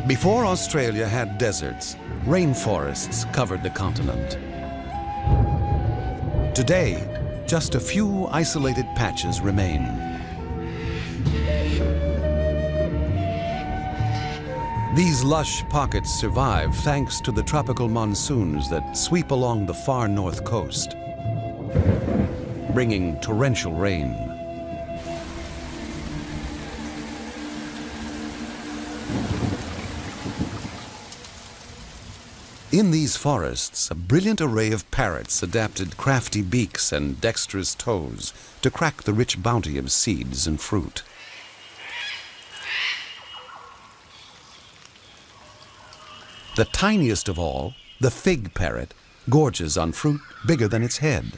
Before Australia had deserts, rainforests covered the continent. Today, just a few isolated patches remain. These lush pockets survive thanks to the tropical monsoons that sweep along the far north coast, bringing torrential rain. In these forests, a brilliant array of parrots adapted crafty beaks and dexterous toes to crack the rich bounty of seeds and fruit. The tiniest of all, the fig parrot, gorges on fruit bigger than its head.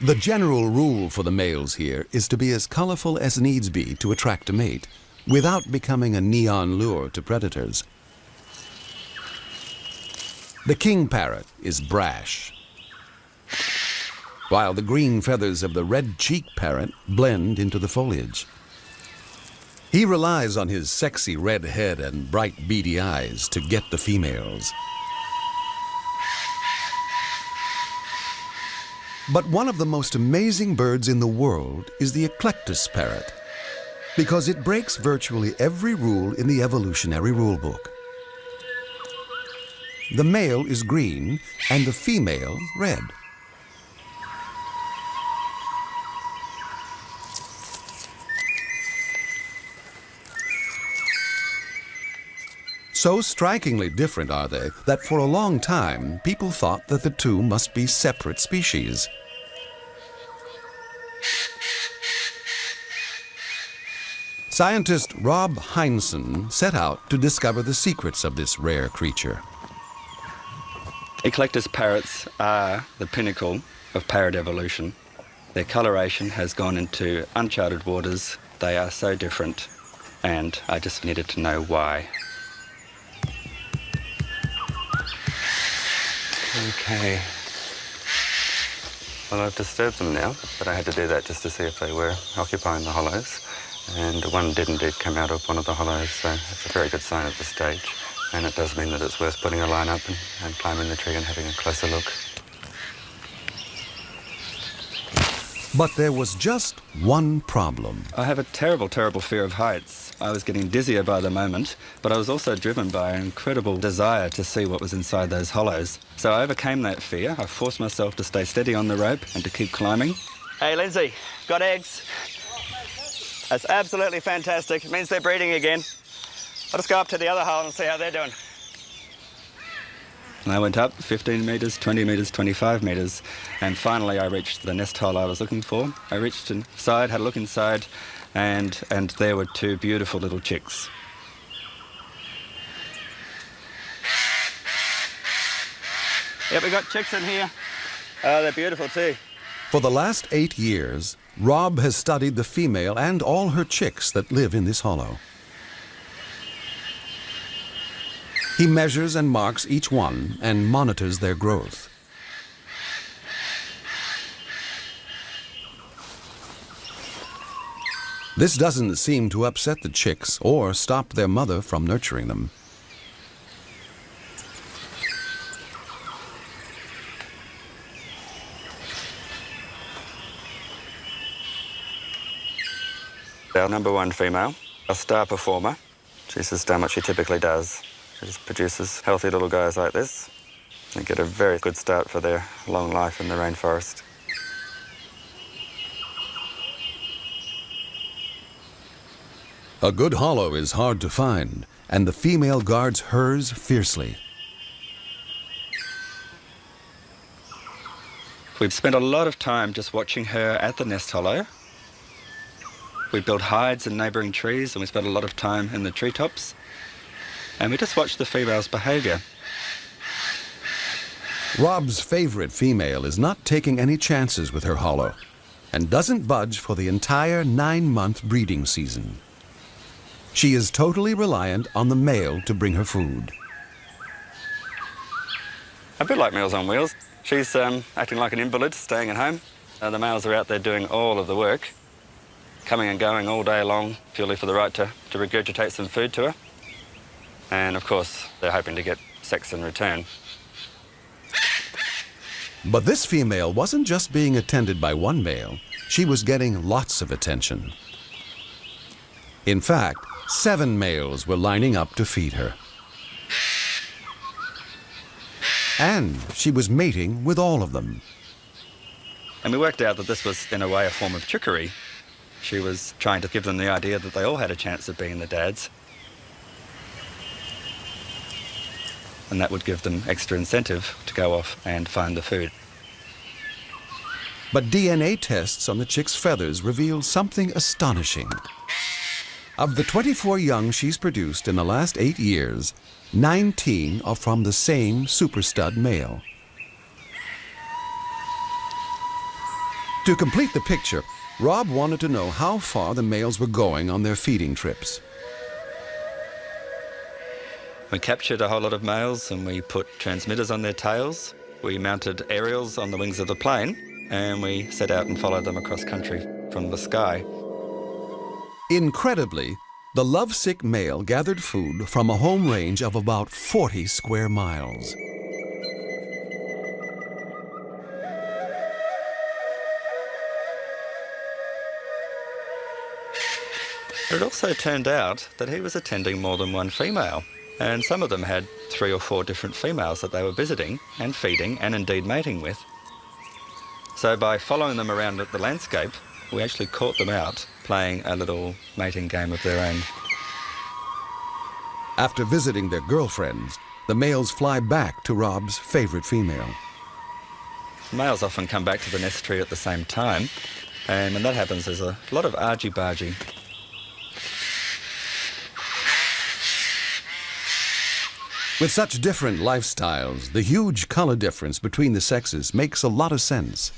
The general rule for the males here is to be as colorful as needs be to attract a mate, without becoming a neon lure to predators. The king parrot is brash, while the green feathers of the red-cheeked parrot blend into the foliage. He relies on his sexy red head and bright beady eyes to get the females. But one of the most amazing birds in the world is the eclectus parrot, because it breaks virtually every rule in the evolutionary rulebook. The male is green and the female red. So strikingly different are they that for a long time people thought that the two must be separate species. Scientist Rob Heinsohn set out to discover the secrets of this rare creature. Eclectus parrots are the pinnacle of parrot evolution. Their coloration has gone into uncharted waters. They are so different, and I just needed to know why. Okay. Well, I've disturbed them now, but I had to do that just to see if they were occupying the hollows. And one did indeed come out of one of the hollows, so it's a very good sign at this stage. And it does mean that it's worth putting a line up and climbing the tree and having a closer look. But there was just one problem. I have a terrible, terrible fear of heights. I was getting dizzier by the moment, but I was also driven by an incredible desire to see what was inside those hollows. So I overcame that fear. I forced myself to stay steady on the rope and to keep climbing. Hey, Lindsay, got eggs? That's absolutely fantastic. It means they're breeding again. I'll just go up to the other hole and see how they're doing. And I went up 15 metres, 20 metres, 25 metres, and finally I reached the nest hole I was looking for. I reached inside, had a look inside, and there were two beautiful little chicks. Yep, we got chicks in here. Oh, they're beautiful too. For the last 8 years, Rob has studied the female and all her chicks that live in this hollow. He measures and marks each one and monitors their growth. This doesn't seem to upset the chicks or stop their mother from nurturing them. Our number one female, a star performer. She's just done what she typically does. She just produces healthy little guys like this and get a very good start for their long life in the rainforest. A good hollow is hard to find, and the female guards hers fiercely. We've spent a lot of time just watching her at the nest hollow. We built hides in neighbouring trees, and we spent a lot of time in the treetops. And we just watched the female's behaviour. Rob's favourite female is not taking any chances with her hollow and doesn't budge for the entire 9-month breeding season. She is totally reliant on the male to bring her food. A bit like Meals on Wheels. She's acting like an invalid, staying at home. The males are out there doing all of the work. coming and going all day long, purely for the right to regurgitate some food to her. And of course, they're hoping to get sex in return. But this female wasn't just being attended by one male, she was getting lots of attention. In fact, 7 males were lining up to feed her. And she was mating with all of them. And we worked out that this was, in a way, a form of trickery. She was trying to give them the idea that they all had a chance of being the dads. And that would give them extra incentive to go off and find the food. But DNA tests on the chick's feathers revealed something astonishing. Of the 24 young she's produced in the last 8 years, 19 are from the same super stud male. To complete the picture, Rob wanted to know how far the males were going on their feeding trips. We captured a whole lot of males and we put transmitters on their tails. We mounted aerials on the wings of the plane and we set out and followed them across country from the sky. Incredibly, the lovesick male gathered food from a home range of about 40 square miles. It also turned out that he was attending more than one female, and some of them had 3 or 4 different females that they were visiting and feeding and indeed mating with. So by following them around the landscape, we actually caught them out playing a little mating game of their own. After visiting their girlfriends, the males fly back to Rob's favorite female. Males often come back to the nest tree at the same time, and when that happens there's a lot of argy-bargy. With such different lifestyles, the huge color difference between the sexes makes a lot of sense.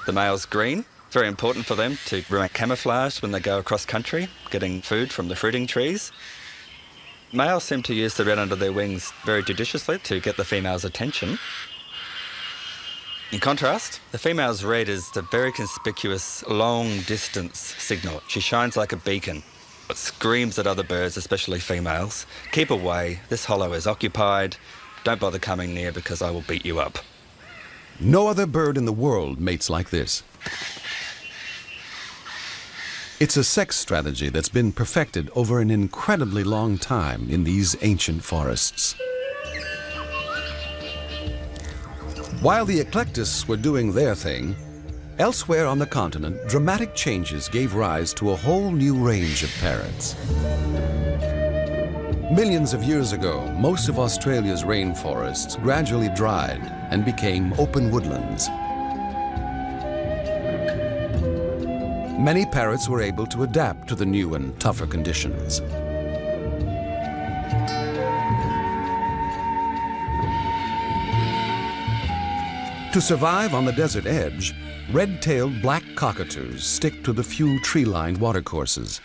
The male's green, very important for them to remain camouflaged when they go across country, getting food from the fruiting trees. Males seem to use the red under their wings very judiciously to get the female's attention. In contrast, the female's red is the very conspicuous long-distance signal. She shines like a beacon. It screams at other birds, especially females, "Keep away, this hollow is occupied, don't bother coming near because I will beat you up." No other bird in the world mates like this. It's a sex strategy that's been perfected over an incredibly long time in these ancient forests. While the eclectists were doing their thing, elsewhere on the continent, dramatic changes gave rise to a whole new range of parrots. Millions of years ago, most of Australia's rainforests gradually dried and became open woodlands. Many parrots were able to adapt to the new and tougher conditions. To survive on the desert edge, red-tailed black cockatoos stick to the few tree-lined watercourses.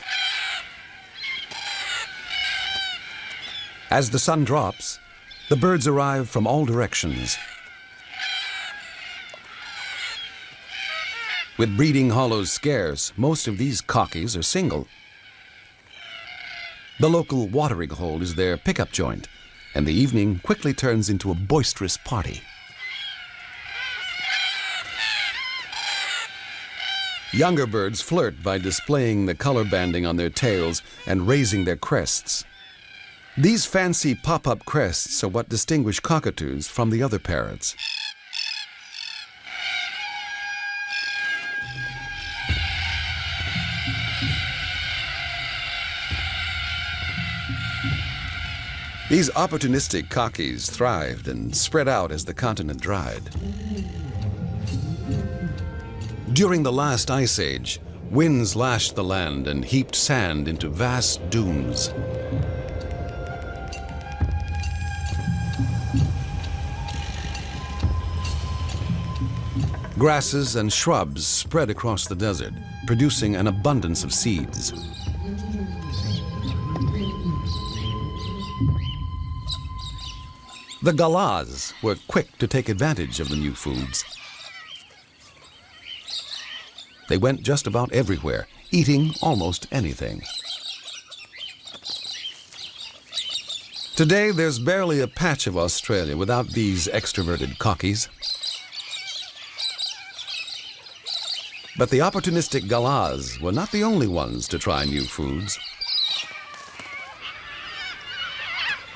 As the sun drops, the birds arrive from all directions. With breeding hollows scarce, most of these cockies are single. The local watering hole is their pickup joint, and the evening quickly turns into a boisterous party. Younger birds flirt by displaying the color banding on their tails and raising their crests. These fancy pop-up crests are what distinguish cockatoos from the other parrots. These opportunistic cockies thrived and spread out as the continent dried. During the last ice age, winds lashed the land and heaped sand into vast dunes. Grasses and shrubs spread across the desert, producing an abundance of seeds. The galahs were quick to take advantage of the new foods. They went just about everywhere, eating almost anything. Today, there's barely a patch of Australia without these extroverted cockies. But the opportunistic galahs were not the only ones to try new foods.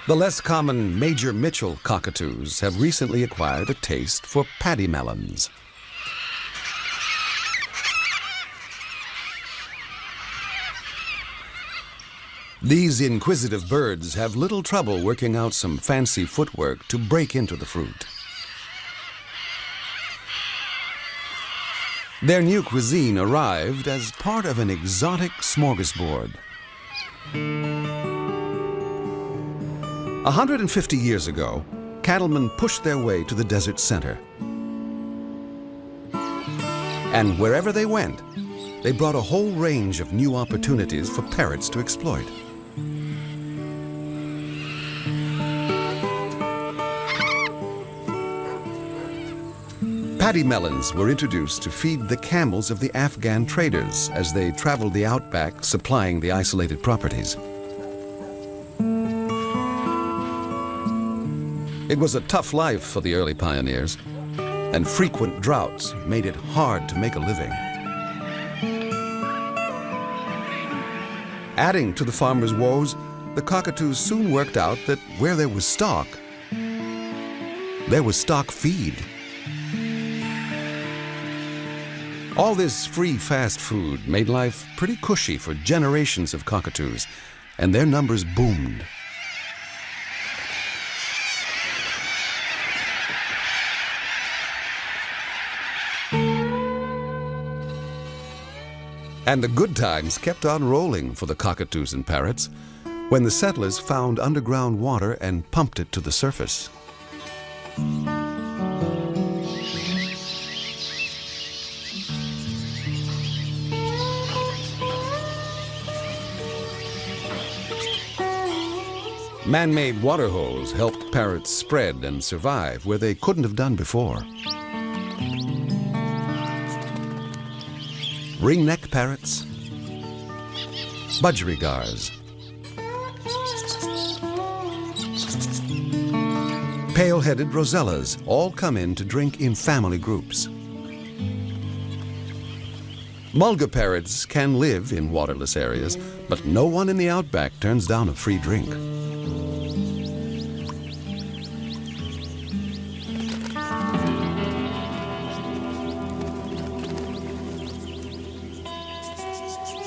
The less common Major Mitchell cockatoos have recently acquired a taste for paddy melons. These inquisitive birds have little trouble working out some fancy footwork to break into the fruit. Their new cuisine arrived as part of an exotic smorgasbord. 150 years ago, cattlemen pushed their way to the desert center. And wherever they went, they brought a whole range of new opportunities for parrots to exploit. Paddy melons were introduced to feed the camels of the Afghan traders as they traveled the outback, supplying the isolated properties. It was a tough life for the early pioneers, and frequent droughts made it hard to make a living. Adding to the farmers' woes, the cockatoos soon worked out that where there was stock feed. All this free fast food made life pretty cushy for generations of cockatoos, and their numbers boomed. And the good times kept on rolling for the cockatoos and parrots when the settlers found underground water and pumped it to the surface. Man-made water holes helped parrots spread and survive where they couldn't have done before. Ringneck parrots, budgerigars, pale-headed rosellas all come in to drink in family groups. Mulga parrots can live in waterless areas, but no one in the outback turns down a free drink.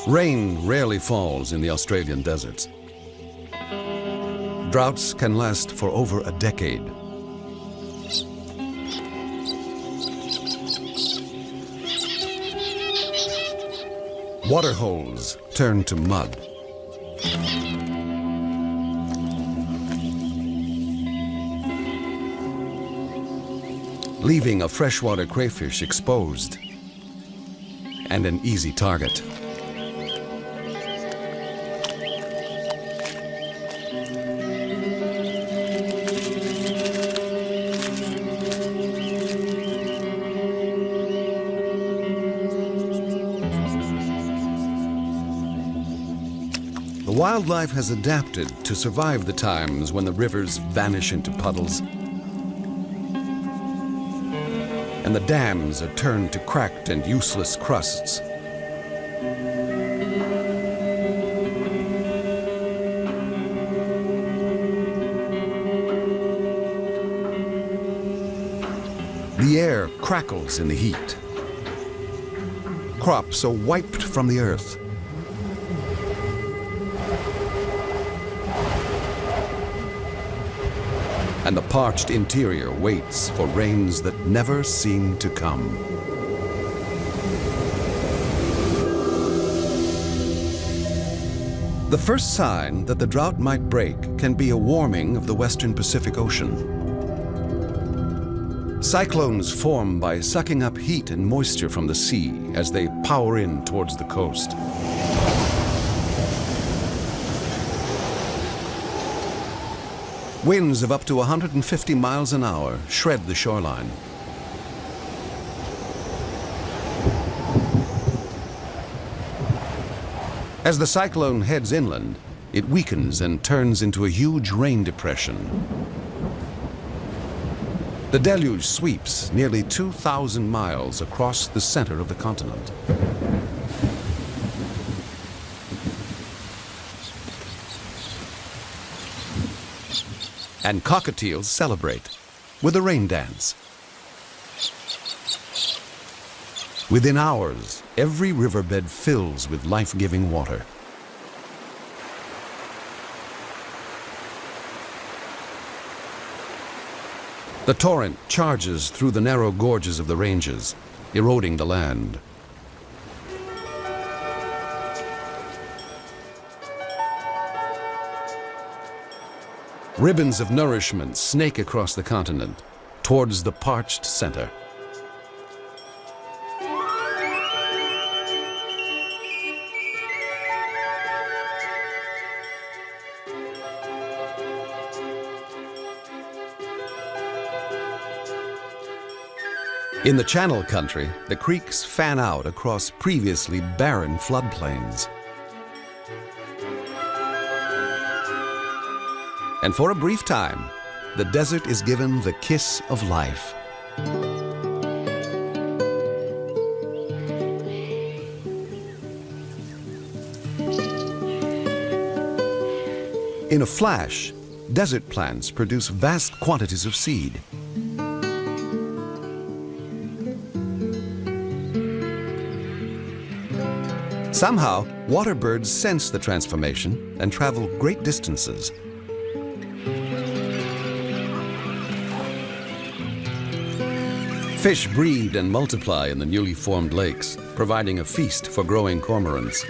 Rain rarely falls in the Australian deserts. Droughts can last for over a decade. Water holes turn to mud. Leaving a freshwater crayfish exposed and an easy target. Wildlife has adapted to survive the times when the rivers vanish into puddles and the dams are turned to cracked and useless crusts. The air crackles in the heat. Crops are wiped from the earth. And the parched interior waits for rains that never seem to come. The first sign that the drought might break can be a warming of the western Pacific Ocean. Cyclones form by sucking up heat and moisture from the sea as they power in towards the coast. Winds of up to 150 miles an hour shred the shoreline. As the cyclone heads inland, it weakens and turns into a huge rain depression. The deluge sweeps nearly 2,000 miles across the center of the continent. And cockatiels celebrate with a rain dance. Within hours, every riverbed fills with life-giving water. The torrent charges through the narrow gorges of the ranges, eroding the land. Ribbons of nourishment snake across the continent towards the parched center. In the Channel Country, the creeks fan out across previously barren floodplains. And for a brief time, the desert is given the kiss of life. In a flash, desert plants produce vast quantities of seed. Somehow, water birds sense the transformation and travel great distances. Fish breed and multiply in the newly formed lakes, providing a feast for growing cormorants.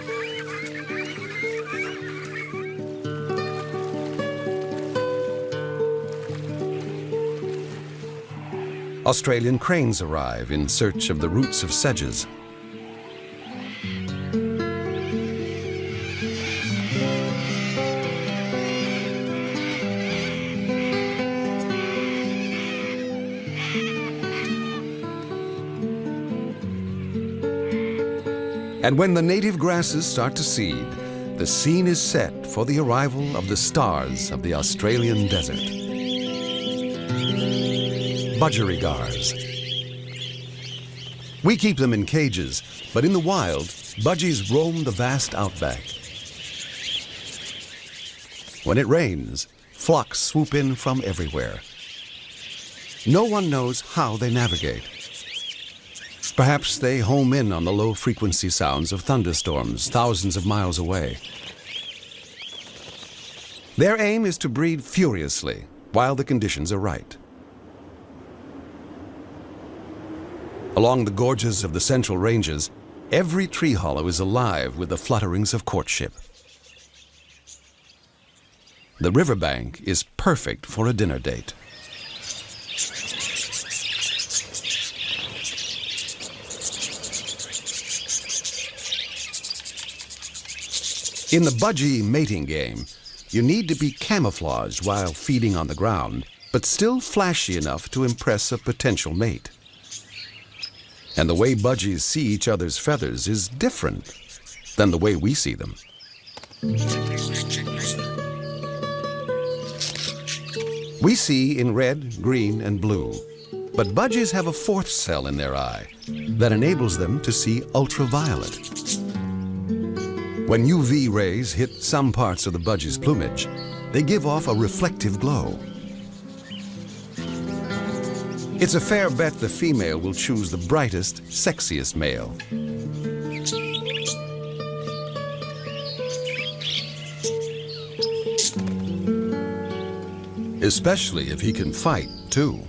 Australian cranes arrive in search of the roots of sedges. And when the native grasses start to seed, the scene is set for the arrival of the stars of the Australian desert. Budgerigars. We keep them in cages, but in the wild, budgies roam the vast outback. When it rains, flocks swoop in from everywhere. No one knows how they navigate. Perhaps they home in on the low-frequency sounds of thunderstorms thousands of miles away. Their aim is to breed furiously while the conditions are right. Along the gorges of the central ranges, every tree hollow is alive with the flutterings of courtship. The riverbank is perfect for a dinner date. In the budgie mating game, you need to be camouflaged while feeding on the ground, but still flashy enough to impress a potential mate. And the way budgies see each other's feathers is different than the way we see them. We see in red, green, and blue, but budgies have a fourth cell in their eye that enables them to see ultraviolet. When UV rays hit some parts of the budgie's plumage, they give off a reflective glow. It's a fair bet the female will choose the brightest, sexiest male. Especially if he can fight, too.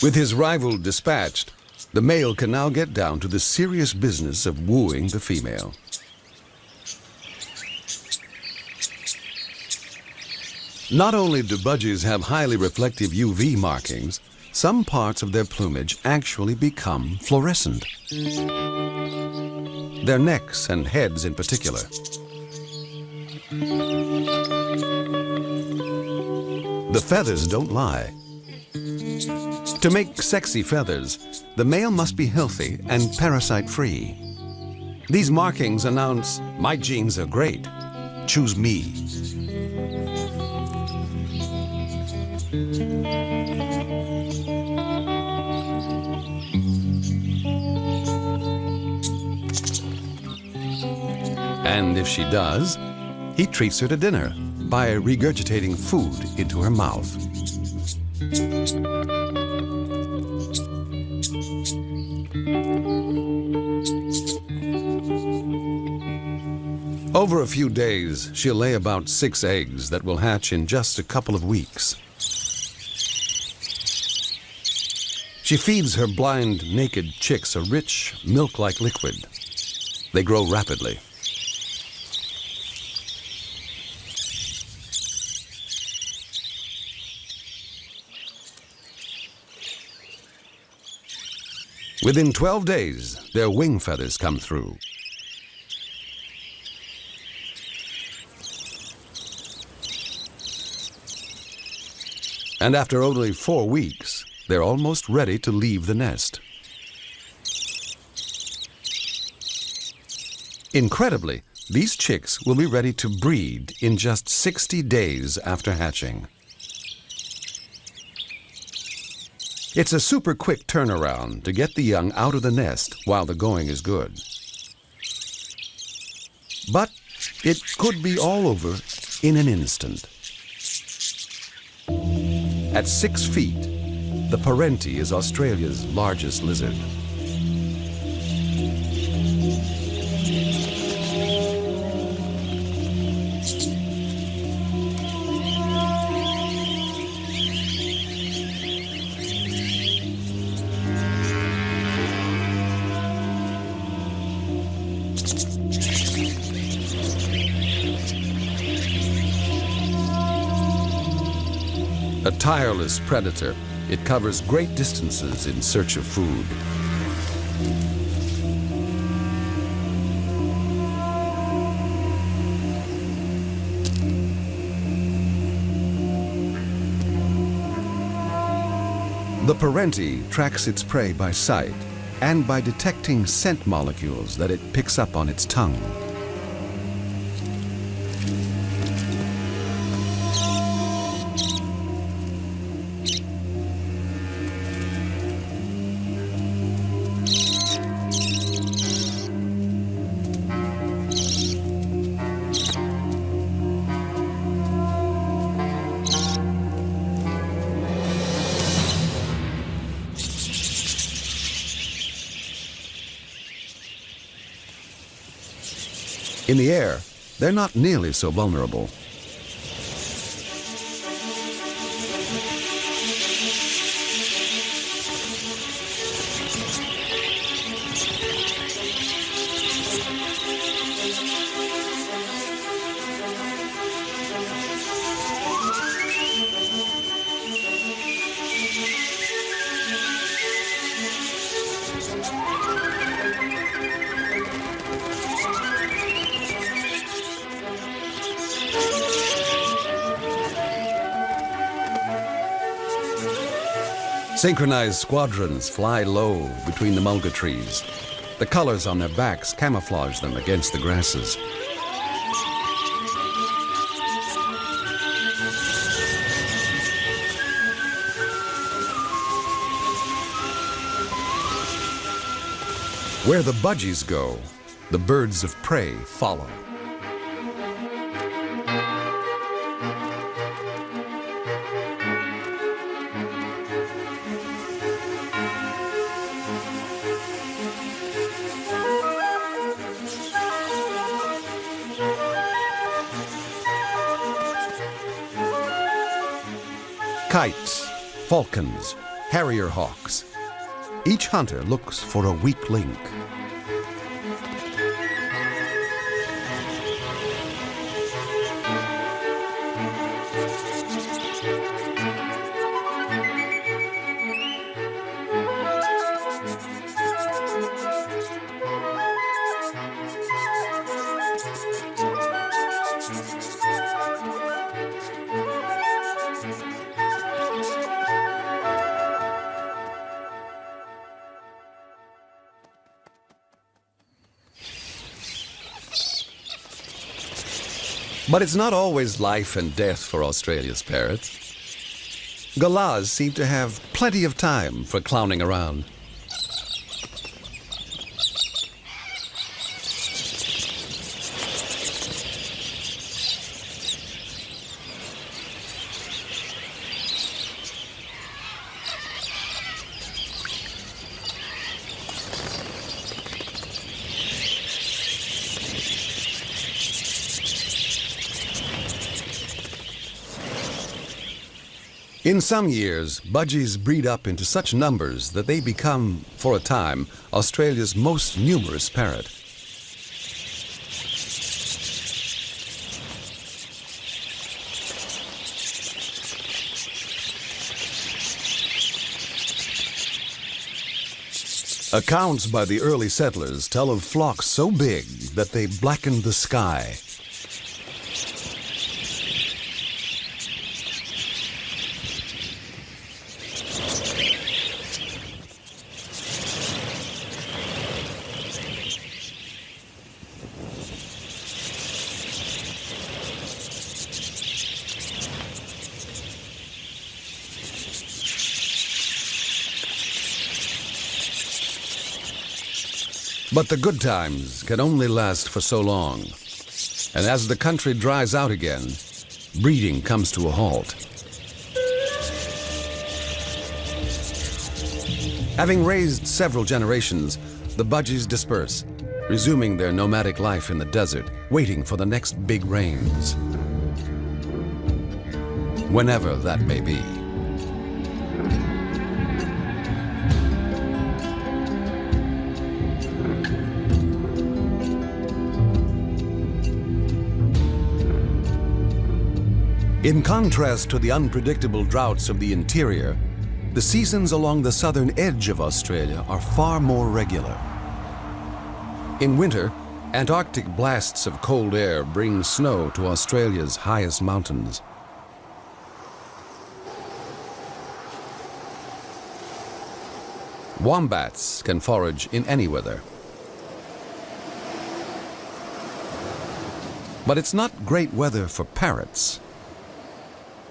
With his rival dispatched, the male can now get down to the serious business of wooing the female. Not only do budgies have highly reflective UV markings, some parts of their plumage actually become fluorescent. Their necks and heads in particular. The feathers don't lie. To make sexy feathers, the male must be healthy and parasite-free. These markings announce, "My genes are great. Choose me." And if she does, he treats her to dinner by regurgitating food into her mouth. Over a few days, she'll lay about 6 eggs that will hatch in just a couple of weeks. She feeds her blind, naked chicks a rich, milk-like liquid. They grow rapidly. Within 12 days, their wing feathers come through. And after only 4 weeks, they're almost ready to leave the nest. Incredibly, these chicks will be ready to breed in just 60 days after hatching. It's a super quick turnaround to get the young out of the nest while the going is good. But it could be all over in an instant. At 6 feet, the Parrot is Australia's largest lizard. A tireless predator, it covers great distances in search of food. The Parrot tracks its prey by sight and by detecting scent molecules that it picks up on its tongue. In the air, they're not nearly so vulnerable. Synchronized squadrons fly low between the mulga trees. The colors on their backs camouflage them against the grasses. Where the budgies go, the birds of prey follow. Kites, falcons, harrier hawks. Each hunter looks for a weak link. But it's not always life and death for Australia's parrots. Galahs seem to have plenty of time for clowning around. In some years, budgies breed up into such numbers that they become, for a time, Australia's most numerous parrot. Accounts by the early settlers tell of flocks so big that they blackened the sky. But the good times can only last for so long. And as the country dries out again, breeding comes to a halt. Having raised several generations, the budgies disperse, resuming their nomadic life in the desert, waiting for the next big rains. Whenever that may be. In contrast to the unpredictable droughts of the interior, the seasons along the southern edge of Australia are far more regular. In winter, Antarctic blasts of cold air bring snow to Australia's highest mountains. Wombats can forage in any weather. But it's not great weather for parrots.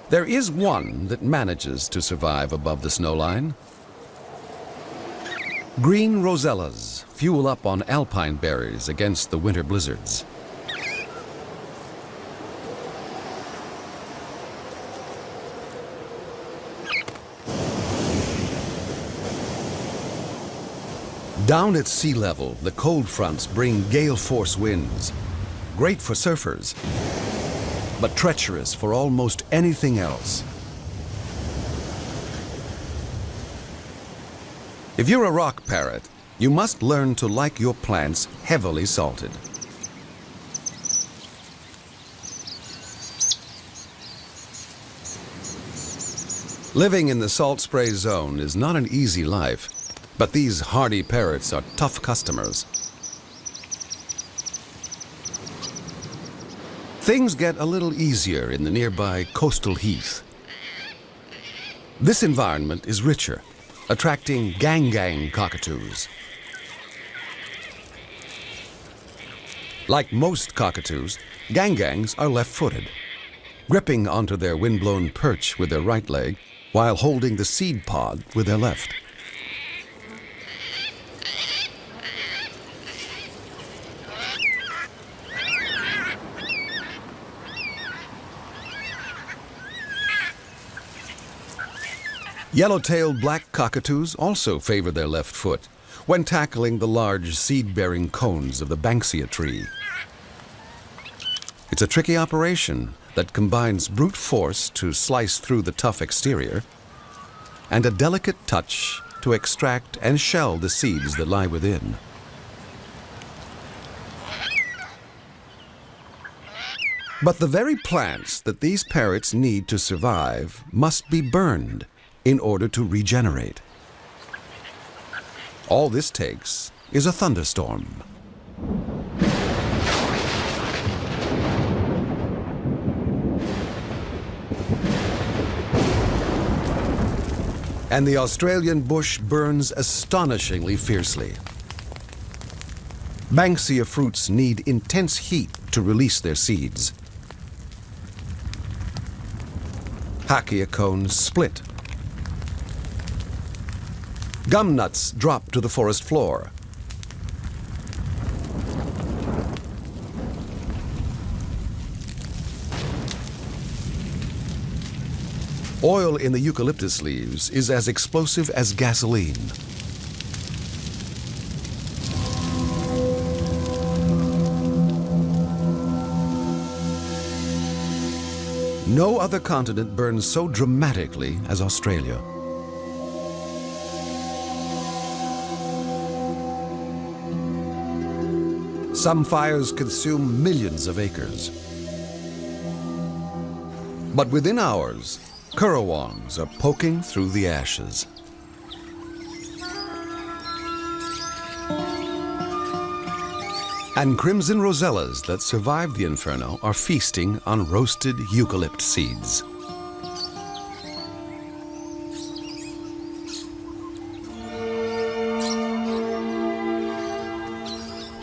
There is one that manages to survive above the snowline. Green rosellas fuel up on alpine berries against the winter blizzards. Down at sea level, the cold fronts bring gale force winds, great for surfers, but treacherous for almost anything else. If you're a rock parrot, you must learn to like your plants heavily salted. Living in the salt spray zone is not an easy life, but these hardy parrots are tough customers. Things get a little easier in the nearby coastal heath. This environment is richer, attracting gang cockatoos. Like most cockatoos, gangs are left-footed, gripping onto their windblown perch with their right leg while holding the seed pod with their left. Yellow-tailed black cockatoos also favor their left foot when tackling the large seed-bearing cones of the banksia tree. It's a tricky operation that combines brute force to slice through the tough exterior and a delicate touch to extract and shell the seeds that lie within. But the very plants that these parrots need to survive must be burned in order to regenerate. All this takes is a thunderstorm. And the Australian bush burns astonishingly fiercely. Banksia fruits need intense heat to release their seeds. Hakea cones split. Gum nuts drop to the forest floor. Oil in the eucalyptus leaves is as explosive as gasoline. No other continent burns so dramatically as Australia. Some fires consume millions of acres. But within hours, currawongs are poking through the ashes. And crimson rosellas that survived the inferno are feasting on roasted eucalypt seeds.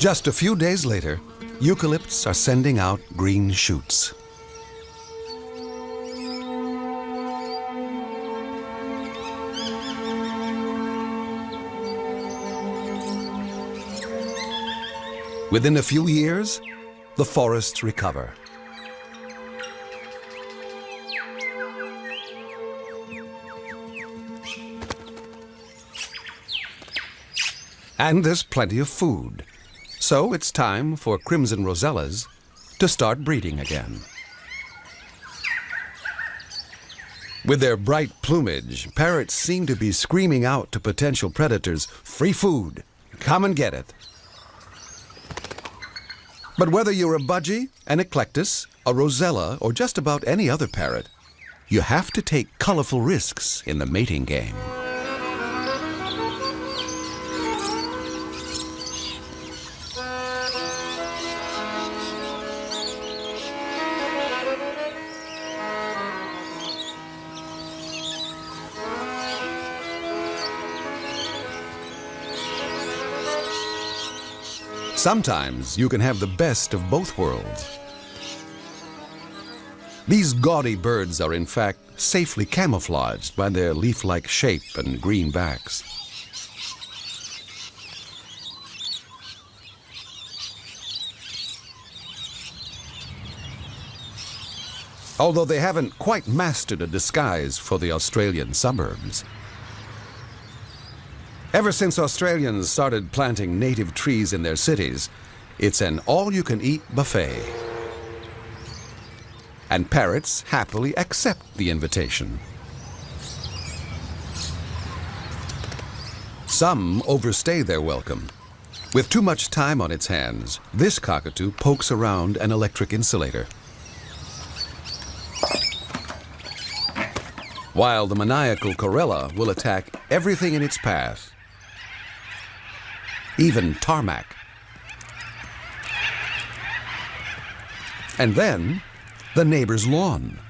Just a few days later, eucalypts are sending out green shoots. Within a few years, the forests recover. And there's plenty of food. So it's time for crimson rosellas to start breeding again. With their bright plumage, parrots seem to be screaming out to potential predators, "Free food! Come and get it!" But whether you're a budgie, an eclectus, a rosella, or just about any other parrot, you have to take colorful risks in the mating game. Sometimes you can have the best of both worlds. These gaudy birds are in fact safely camouflaged by their leaf-like shape and green backs. Although they haven't quite mastered a disguise for the Australian suburbs. Ever since Australians started planting native trees in their cities, it's an all-you-can-eat buffet. And parrots happily accept the invitation. Some overstay their welcome. With too much time on its hands, this cockatoo pokes around an electric insulator. While the maniacal corella will attack everything in its path, even tarmac. And then, the neighbor's lawn.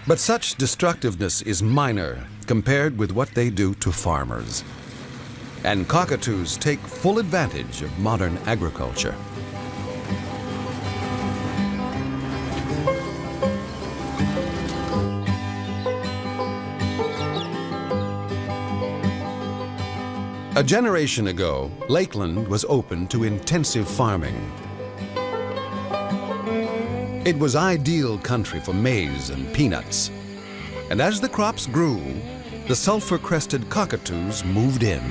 But such destructiveness is minor compared with what they do to farmers. And cockatoos take full advantage of modern agriculture. A generation ago, Lakeland was open to intensive farming. It was ideal country for maize and peanuts. And as the crops grew, the sulfur-crested cockatoos moved in.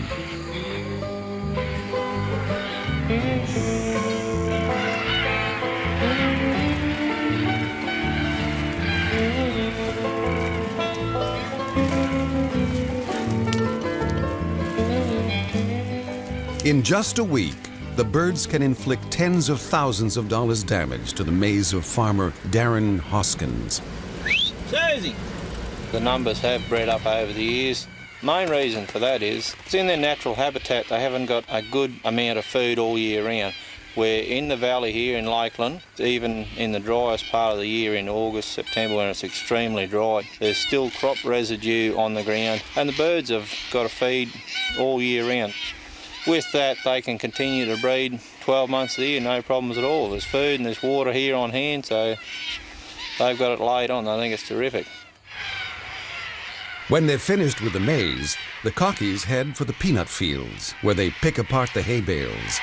In just a week, the birds can inflict tens of thousands of dollars damage to the maize of farmer Darren Hoskins. Susie! The numbers have bred up over the years. Main reason for that is it's in their natural habitat. They haven't got a good amount of food all year round. We're in the valley here in Lakeland, even in the driest part of the year in August, September when it's extremely dry, there's still crop residue on the ground and the birds have got to feed all year round. With that, they can continue to breed 12 months of the year, no problems at all. There's food and there's water here on hand, so they've got it laid on. I think it's terrific. When they're finished with the maize, the cockies head for the peanut fields, where they pick apart the hay bales.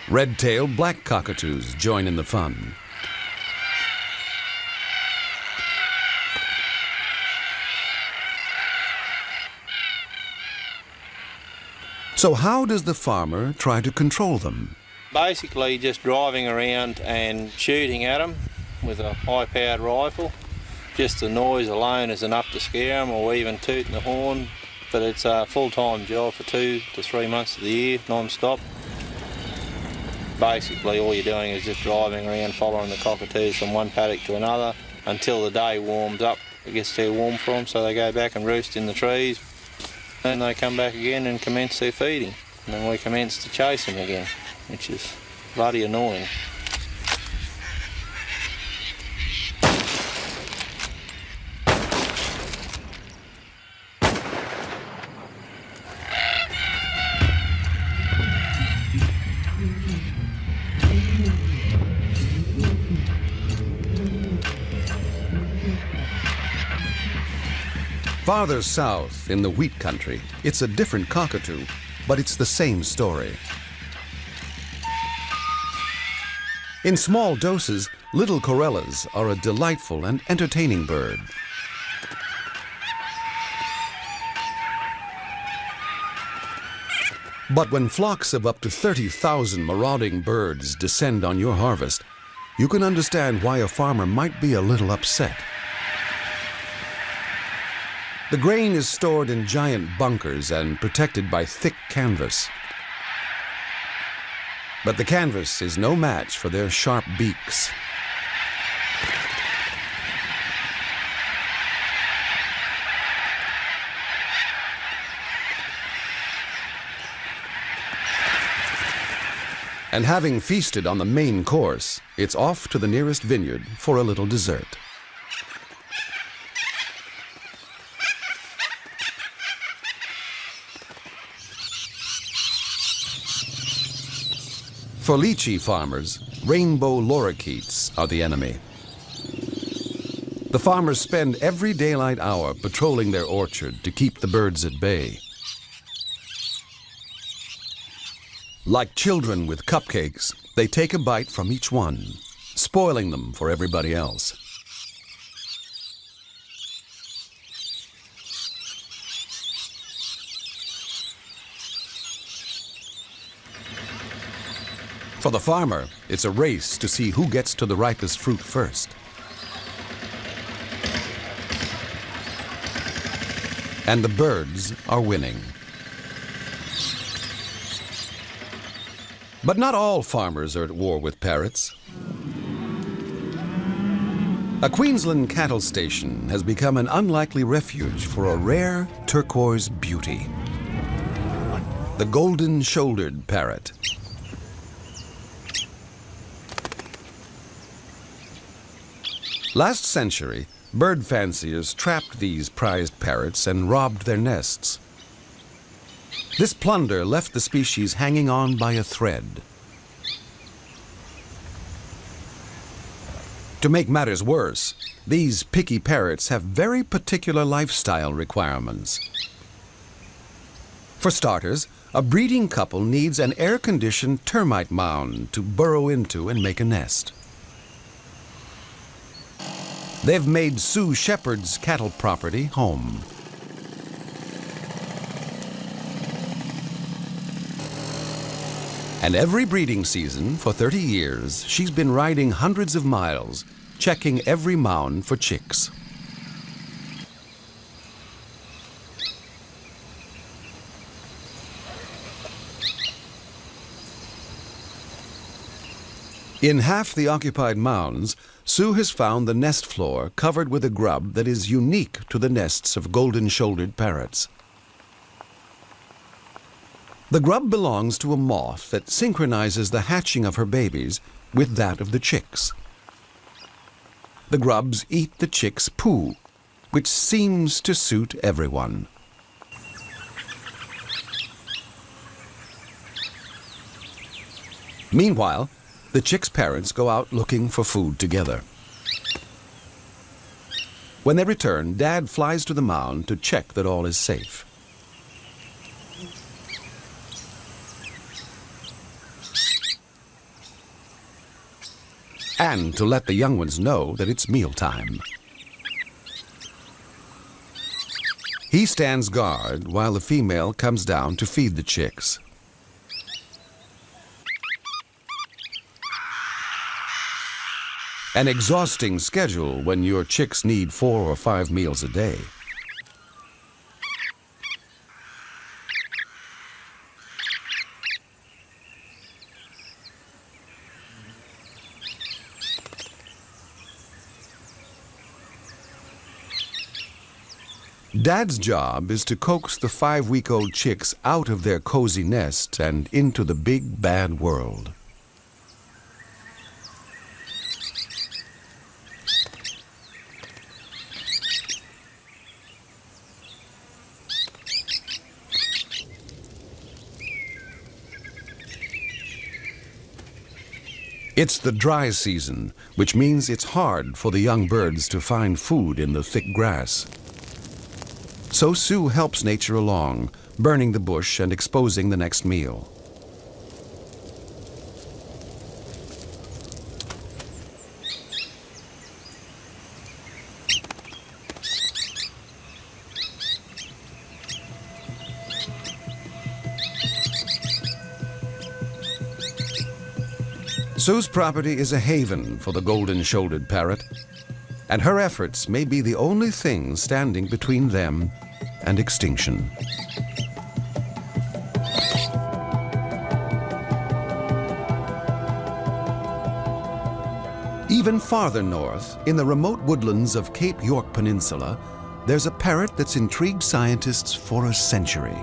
Red-tailed black cockatoos join in the fun. So how does the farmer try to control them? Basically just driving around and shooting at them with a high-powered rifle. Just the noise alone is enough to scare them, or even tooting the horn. But it's a full-time job for 2 to 3 months of the year, non-stop. Basically all you're doing is just driving around following the cockatoos from one paddock to another until the day warms up. It gets too warm for them, so they go back and roost in the trees. Then they come back again and commence their feeding. And then we commence to chase them again, which is bloody annoying. Farther south, in the wheat country, it's a different cockatoo, but it's the same story. In small doses, little corellas are a delightful and entertaining bird. But when flocks of up to 30,000 marauding birds descend on your harvest, you can understand why a farmer might be a little upset. The grain is stored in giant bunkers and protected by thick canvas. But the canvas is no match for their sharp beaks. And having feasted on the main course, it's off to the nearest vineyard for a little dessert. For lychee farmers, rainbow lorikeets are the enemy. The farmers spend every daylight hour patrolling their orchard to keep the birds at bay. Like children with cupcakes, they take a bite from each one, spoiling them for everybody else. For the farmer, it's a race to see who gets to the ripest fruit first. And the birds are winning. But not all farmers are at war with parrots. A Queensland cattle station has become an unlikely refuge for a rare turquoise beauty, the golden-shouldered parrot. Last century, bird fanciers trapped these prized parrots and robbed their nests. This plunder left the species hanging on by a thread. To make matters worse, these picky parrots have very particular lifestyle requirements. For starters, a breeding couple needs an air-conditioned termite mound to burrow into and make a nest. They've made Sue Shepherd's cattle property home. And every breeding season for 30 years, she's been riding hundreds of miles, checking every mound for chicks. In half the occupied mounds, Sue has found the nest floor covered with a grub that is unique to the nests of golden-shouldered parrots. The grub belongs to a moth that synchronizes the hatching of her babies with that of the chicks. The grubs eat the chicks' poo, which seems to suit everyone. Meanwhile, the chicks' parents go out looking for food together. When they return, Dad flies to the mound to check that all is safe. And to let the young ones know that it's mealtime. He stands guard while the female comes down to feed the chicks. An exhausting schedule when your chicks need 4 or 5 meals a day. Dad's job is to coax the 5-week-old chicks out of their cozy nest and into the big bad world. It's the dry season, which means it's hard for the young birds to find food in the thick grass. So Sue helps nature along, burning the bush and exposing the next meal. Sue's property is a haven for the golden-shouldered parrot, and her efforts may be the only thing standing between them and extinction. Even farther north, in the remote woodlands of Cape York Peninsula, there's a parrot that's intrigued scientists for a century.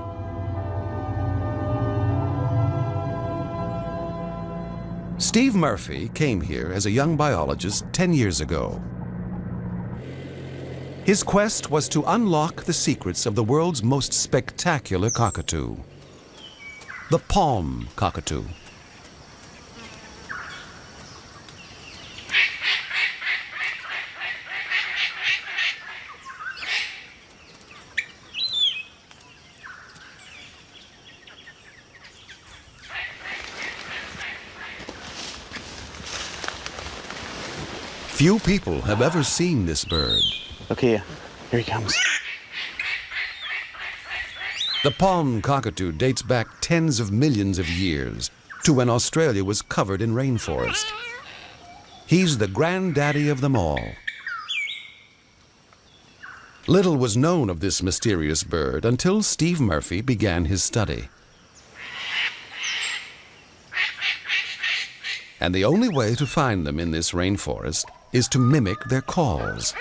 Steve Murphy came here as a young biologist 10 years ago. His quest was to unlock the secrets of the world's most spectacular cockatoo, the palm cockatoo. Few people have ever seen this bird. Look here he comes. The palm cockatoo dates back tens of millions of years to when Australia was covered in rainforest. He's the granddaddy of them all. Little was known of this mysterious bird until Steve Murphy began his study. And the only way to find them in this rainforest is to mimic their calls.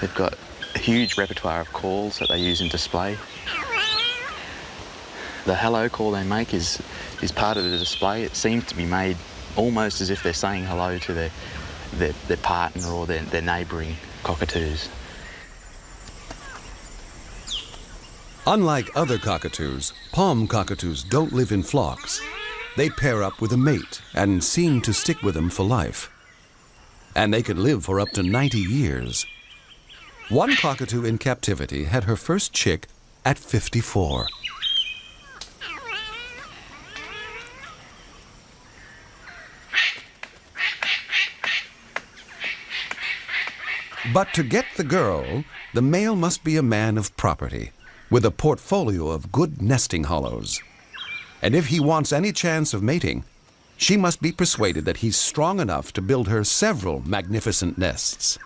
They've got a huge repertoire of calls that they use in display. The hello call they make is part of the display. It seems to be made almost as if they're saying hello to their partner or their neighbouring cockatoos. Unlike other cockatoos, palm cockatoos don't live in flocks. They pair up with a mate and seem to stick with them for life. And they can live for up to 90 years. One cockatoo in captivity had her first chick at 54. But to get the girl, the male must be a man of property, with a portfolio of good nesting hollows. And if he wants any chance of mating, she must be persuaded that he's strong enough to build her several magnificent nests.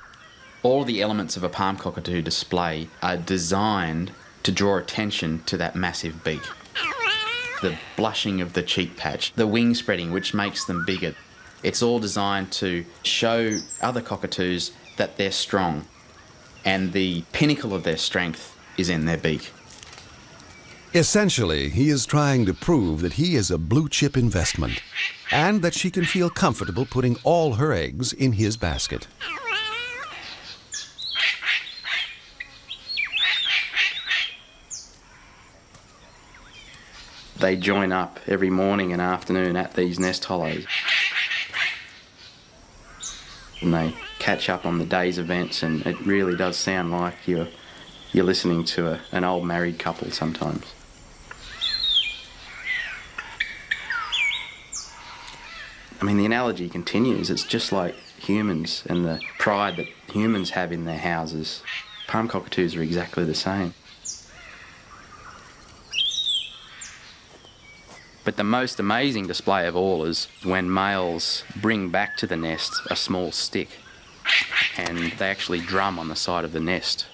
All the elements of a palm cockatoo display are designed to draw attention to that massive beak. The blushing of the cheek patch, the wing spreading, which makes them bigger. It's all designed to show other cockatoos that they're strong, and the pinnacle of their strength is in their beak. Essentially, he is trying to prove that he is a blue-chip investment and that she can feel comfortable putting all her eggs in his basket. They join up every morning and afternoon at these nest hollows. And they catch up on the day's events, and it really does sound like you're listening to an old married couple sometimes. I mean, the analogy continues. It's just like humans and the pride that humans have in their houses. Palm cockatoos are exactly the same. But the most amazing display of all is when males bring back to the nest a small stick and they actually drum on the side of the nest.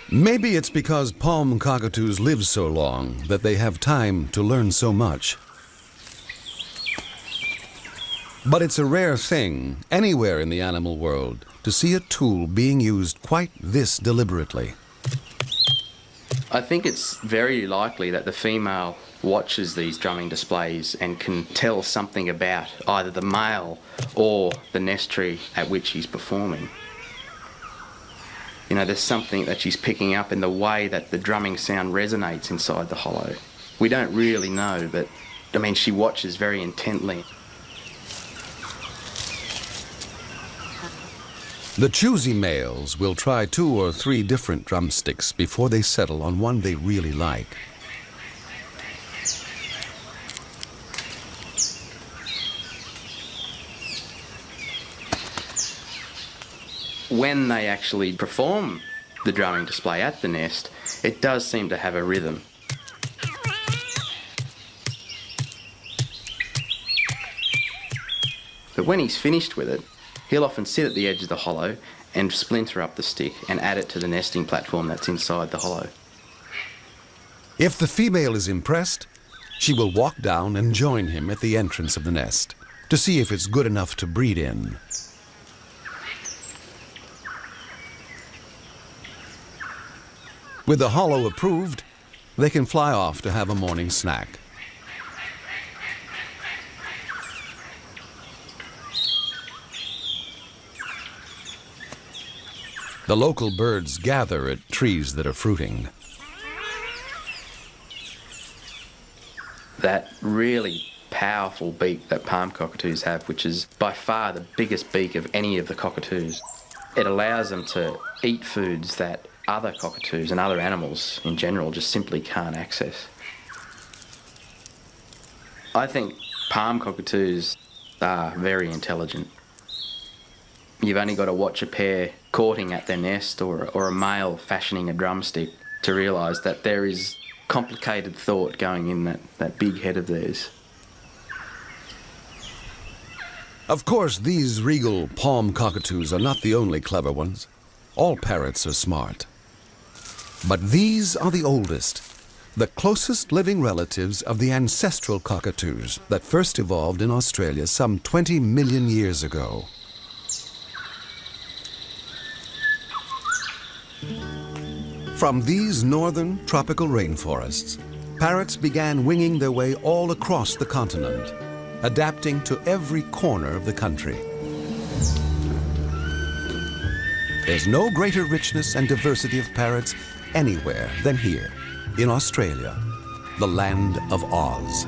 Maybe it's because palm cockatoos live so long that they have time to learn so much. But it's a rare thing anywhere in the animal world to see a tool being used quite this deliberately. I think it's very likely that the female watches these drumming displays and can tell something about either the male or the nest tree at which he's performing. You know, there's something that she's picking up in the way that the drumming sound resonates inside the hollow. We don't really know, but I mean, she watches very intently. The choosy males will try 2 or 3 different drumsticks before they settle on one they really like. When they actually perform the drumming display at the nest, it does seem to have a rhythm. But when he's finished with it, he'll often sit at the edge of the hollow and splinter up the stick and add it to the nesting platform that's inside the hollow. If the female is impressed, she will walk down and join him at the entrance of the nest to see if it's good enough to breed in. With the hollow approved, they can fly off to have a morning snack. The local birds gather at trees that are fruiting. That really powerful beak that palm cockatoos have, which is by far the biggest beak of any of the cockatoos, it allows them to eat foods that other cockatoos and other animals in general just simply can't access. I think palm cockatoos are very intelligent. You've only got to watch a pair courting at their nest or a male fashioning a drumstick to realise that there is complicated thought going in that big head of theirs. Of course, these regal palm cockatoos are not the only clever ones. All parrots are smart. But these are the oldest, the closest living relatives of the ancestral cockatoos that first evolved in Australia some 20 million years ago. From these northern tropical rainforests, parrots began winging their way all across the continent, adapting to every corner of the country. There's no greater richness and diversity of parrots anywhere than here, in Australia, the land of Oz.